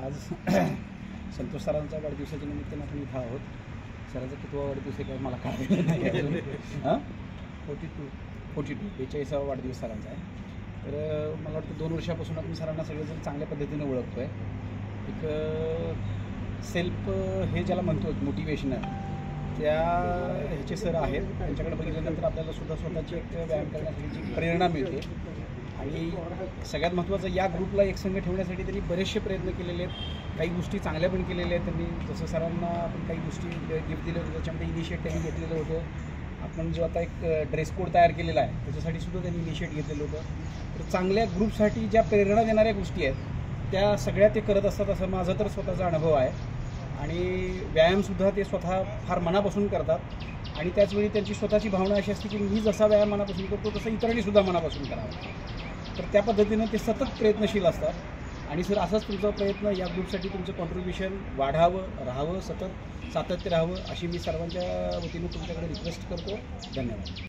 आज संतोष सरांच्या वाढदिवसाच्या निमित्तानं आपण इथं आहोत. सरांचा कितवा वाढदिवस आहे काय मला कळलेलं नाही अजून. 42 वाढदिवस सरांचा आहे. तर मला वाटतं 2 वर्षापासून आपण सरांना सगळेजण चांगल्या पद्धतीने ओळखतो आहे. एक सेल्फ हे ज्याला म्हणतो मोटिवेशनल त्या ह्याचे सर आहेत. त्यांच्याकडे बघितल्यानंतर आपल्याला सुद्धा स्वतःची एक व्यायाम करण्यासाठी प्रेरणा मिळते. आणि सगळ्यात महत्त्वाचं या ग्रुपला एकसंघ ठेवण्यासाठी त्यांनी बरेचसे प्रयत्न केलेले आहेत. काही गोष्टी चांगल्या पण केलेल्या आहेत त्यांनी. जसं सरांना आपण काही गोष्टी गिफ्ट दिले होते त्याच्यामध्ये इनिशिएट त्यांनी घेतलेलं होतं. आपण जो आता एक ड्रेस कोड तयार केलेला आहे त्याच्यासाठी सुद्धा त्यांनी इनिशिएट घेतलेलं होतं. तर चांगल्या ग्रुपसाठी ज्या प्रेरणा देणाऱ्या गोष्टी आहेत त्या सगळ्या ते करत असतात असं माझा तर स्वतःचा अनुभव आहे. आणि व्यायामसुद्धा ते स्वतः फार मनापासून करतात. आणि त्याचवेळी त्यांची स्वतःची भावना अशी असते की मी जसा व्यायाम मनापासून करतो तसं इतरांनीसुद्धा मनापासून करावा. तर त्या पद्धतीनं ते सतत प्रयत्नशील असतात. आणि सर असाच तुमचा प्रयत्न या ग्रुपसाठी तुमचं कॉन्ट्रीब्युशन वाढावं राहावं सातत्य राहावं अशी मी सर्वांच्या वतीने तुमच्याकडे रिक्वेस्ट करतो. धन्यवाद.